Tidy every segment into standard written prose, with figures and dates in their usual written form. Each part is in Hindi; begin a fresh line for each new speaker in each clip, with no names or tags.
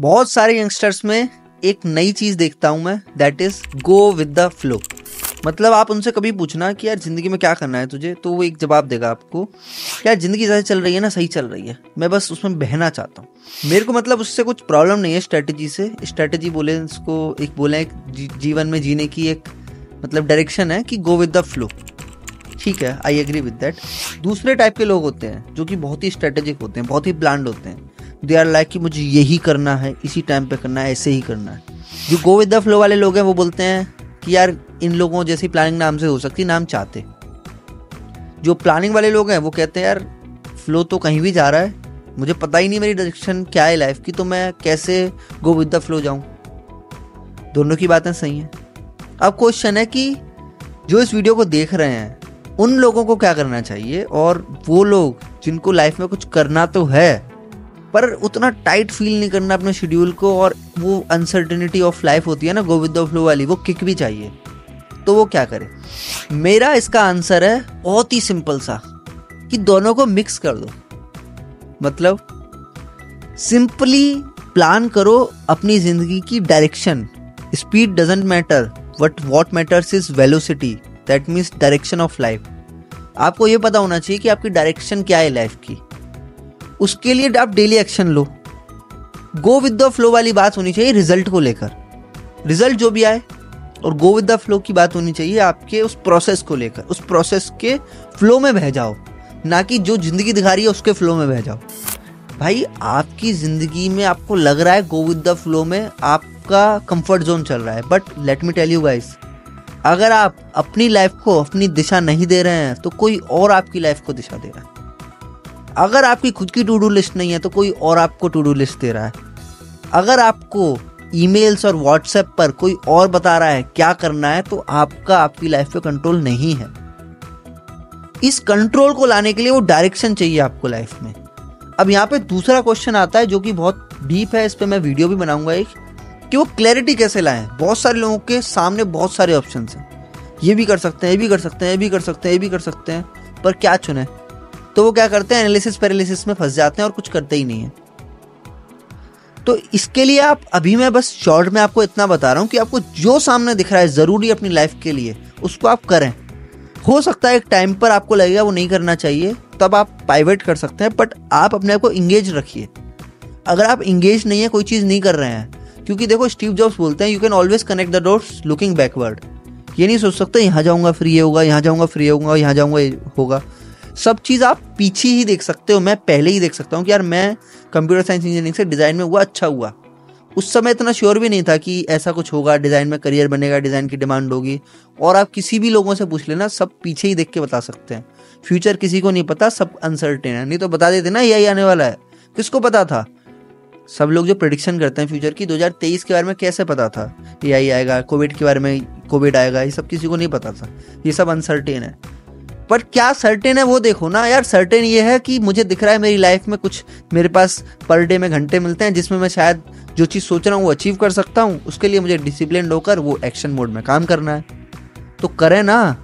बहुत सारे यंगस्टर्स में एक नई चीज देखता हूं मैं, that is go with the flow. मतलब आप उनसे कभी पूछना कि यार जिंदगी में क्या करना है तुझे, तो वो एक जवाब देगा आपको, यार जिंदगी जैसे चल रही है ना, सही चल रही है, मैं बस उसमें बहना चाहता हूँ। मेरे को मतलब उससे कुछ प्रॉब्लम नहीं है स्ट्रेटेजी से। स्ट्रेटेजी बोले इसको, एक बोले एक जीवन में जीने की एक मतलब डायरेक्शन है कि गो विद द फ्लो। ठीक है, आई एग्री विद दैट। दूसरे टाइप के लोग होते हैं जो कि बहुत ही स्ट्रेटेजिक होते हैं, बहुत ही प्लान्ड होते हैं। दे आर लाइक कि मुझे यही करना है, इसी टाइम पे करना है, ऐसे ही करना है। जो गो विद द फ्लो वाले लोग हैं वो बोलते हैं कि यार इन लोगों जैसी प्लानिंग नाम से हो सकती, नाम चाहते। जो प्लानिंग वाले लोग हैं वो कहते हैं यार फ्लो तो कहीं भी जा रहा है, मुझे पता ही नहीं मेरी डायरेक्शन क्या है लाइफ की, तो मैं कैसे गो विद द फ्लो जाऊं। दोनों की बातें सही हैं। अब क्वेश्चन है कि जो इस वीडियो को देख रहे हैं उन लोगों को क्या करना चाहिए, और वो लोग जिनको लाइफ में कुछ करना तो है पर उतना टाइट फील नहीं करना अपने शेड्यूल को, और वो अनसर्टेनिटी ऑफ लाइफ होती है ना गो विद द फ्लो वाली, वो किक भी चाहिए, तो वो क्या करे। मेरा इसका आंसर है बहुत ही सिंपल सा, कि दोनों को मिक्स कर दो। मतलब सिंपली प्लान करो अपनी जिंदगी की direction. Speed doesn't matter, what matters is velocity, that means direction of life. आपको ये पता होना चाहिए कि आपकी डायरेक्शन क्या है लाइफ की, उसके लिए आप daily action low. Go with the flow वाली बात होनी चाहिए रिजल्ट को लेकर, रिजल्ट जो भी आए, और गो विद द फ्लो की बात होनी चाहिए आपके उस प्रोसेस को लेकर। उस प्रोसेस के फ्लो में बह जाओ, ना कि जो जिंदगी दिखा रही है उसके फ्लो में बह जाओ। भाई आपकी जिंदगी में आपको लग रहा है गो विद द फ्लो में आपका कंफर्ट जोन चल रहा है, but let me tell you guys, अगर आप अपनी लाइफ को अपनी दिशा नहीं दे रहे हैं तो कोई और आपकी लाइफ को दिशा दे रहा है। अगर आपकी खुद की टू डू लिस्ट नहीं है तो कोई और आपको टू डू लिस्ट दे रहा है। अगर आपको ईमेल्स और व्हाट्सएप पर कोई और बता रहा है क्या करना है, तो आपका आपकी लाइफ पे कंट्रोल नहीं है। इस कंट्रोल को लाने के लिए वो डायरेक्शन चाहिए आपको लाइफ में। अब यहाँ पे दूसरा क्वेश्चन आता है जो कि बहुत डीप है, इस पे मैं वीडियो भी बनाऊंगा एक, कि वो क्लैरिटी कैसे लाएं। बहुत सारे लोगों के सामने बहुत सारे ऑप्शन हैं, ये भी कर सकते हैं, ये भी कर सकते हैं, ये भी कर सकते हैं, ये भी कर सकते हैं, पर क्या चुने। तो वो क्या करते हैं, एनालिसिस पैरालिसिस में फंस जाते हैं और कुछ करते ही नहीं है। तो इसके लिए आप, अभी मैं बस शॉर्ट में आपको इतना बता रहा हूँ कि आपको जो सामने दिख रहा है ज़रूरी अपनी लाइफ के लिए, उसको आप करें। हो सकता है एक टाइम पर आपको लगेगा वो नहीं करना चाहिए, तब आप पाइवट कर सकते हैं, बट आप अपने आप को इंगेज रखिए। अगर आप इंगेज नहीं है, कोई चीज़ नहीं कर रहे हैं, क्योंकि देखो स्टीव जॉब्स बोलते हैं you can always connect the dots looking backward. ये नहीं सोच सकते यहाँ जाऊँगा फिर ये होगा, यहाँ जाऊँगा फिर ये होगा, यहाँ जाऊँगा ये होगा। सब चीज़ आप पीछे ही देख सकते हो। मैं पहले ही देख सकता हूँ कि यार मैं कंप्यूटर साइंस इंजीनियरिंग से डिज़ाइन में हुआ, अच्छा हुआ। उस समय इतना श्योर भी नहीं था कि ऐसा कुछ होगा, डिज़ाइन में करियर बनेगा, डिज़ाइन की डिमांड होगी। और आप किसी भी लोगों से पूछ लेना, सब पीछे ही देख के बता सकते हैं। फ्यूचर किसी को नहीं पता, सब अनसर्टेन है। नहीं तो बता देते ना यही आने वाला है, किसको पता था। सब लोग जो प्रेडिक्शन करते हैं फ्यूचर की, 2023 के बारे में कैसे पता था यही आएगा, कोविड के बारे में कोविड आएगा, ये सब किसी को नहीं पता था। ये सब अनसर्टेन है। पर क्या सर्टेन है वो देखो ना यार। सर्टेन ये है कि मुझे दिख रहा है मेरी लाइफ में कुछ, मेरे पास पर डे में घंटे मिलते हैं जिसमें मैं शायद जो चीज़ सोच रहा हूँ वो अचीव कर सकता हूँ। उसके लिए मुझे डिसिप्लिन होकर वो एक्शन मोड में काम करना है, तो करें ना।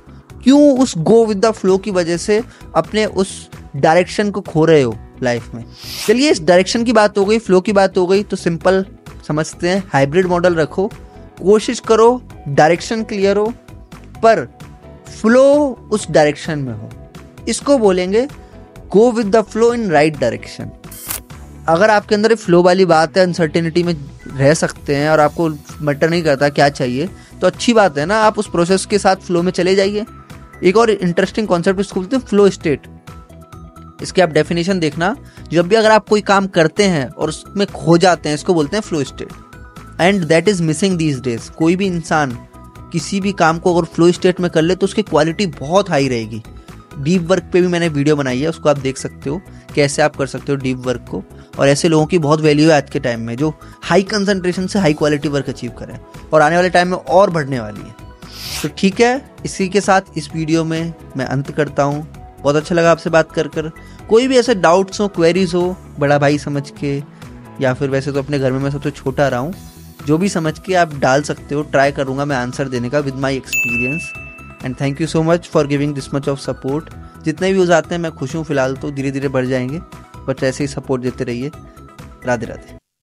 क्यों उस गो विद द फ्लो की वजह से अपने उस डायरेक्शन को खो रहे हो लाइफ में। चलिए, इस डायरेक्शन की बात हो गई, फ्लो की बात हो गई, तो सिंपल समझते हैं, हाइब्रिड मॉडल रखो। कोशिश करो डायरेक्शन क्लियर हो पर फ्लो उस डायरेक्शन में हो। इसको बोलेंगे go with the flow in right direction. अगर आपके अंदर फ्लो वाली बात है, अनसर्टेनिटी में रह सकते हैं और आपको मैटर नहीं करता क्या चाहिए, तो अच्छी बात है ना, आप उस प्रोसेस के साथ फ्लो में चले जाइए। एक और इंटरेस्टिंग कॉन्सेप्ट इसको बोलते हैं फ्लो स्टेट। इसकी आप डेफिनेशन देखना, जब भी अगर आप कोई काम करते हैं और उसमें खो जाते हैं, इसको बोलते हैं flow state, and that is missing these days. कोई भी इंसान किसी भी काम को अगर फ्लो स्टेट में कर ले तो उसकी क्वालिटी बहुत हाई रहेगी। डीप वर्क पे भी मैंने वीडियो बनाई है, उसको आप देख सकते हो कैसे आप कर सकते हो डीप वर्क को। और ऐसे लोगों की बहुत वैल्यू है आज के टाइम में, जो हाई कंसंट्रेशन से हाई क्वालिटी वर्क अचीव करें, और आने वाले टाइम में और बढ़ने वाली है। तो ठीक है, इसी के साथ इस वीडियो में मैं अंत करता हूँ। बहुत अच्छा लगा आपसे बात कर कर। कोई भी ऐसे डाउट्स हो, क्वेरीज हो, बड़ा भाई समझ के, या फिर वैसे तो अपने घर में मैं सबसे छोटा रहा हूँ, जो भी समझ के आप डाल सकते हो। ट्राई करूँगा मैं आंसर देने का with my experience. And thank you so much for giving this much of support. जितने व्यूज़ आते हैं मैं खुश हूँ, फिलहाल तो धीरे धीरे बढ़ जाएंगे, बट ऐसे ही सपोर्ट देते रहिए। राधे राधे।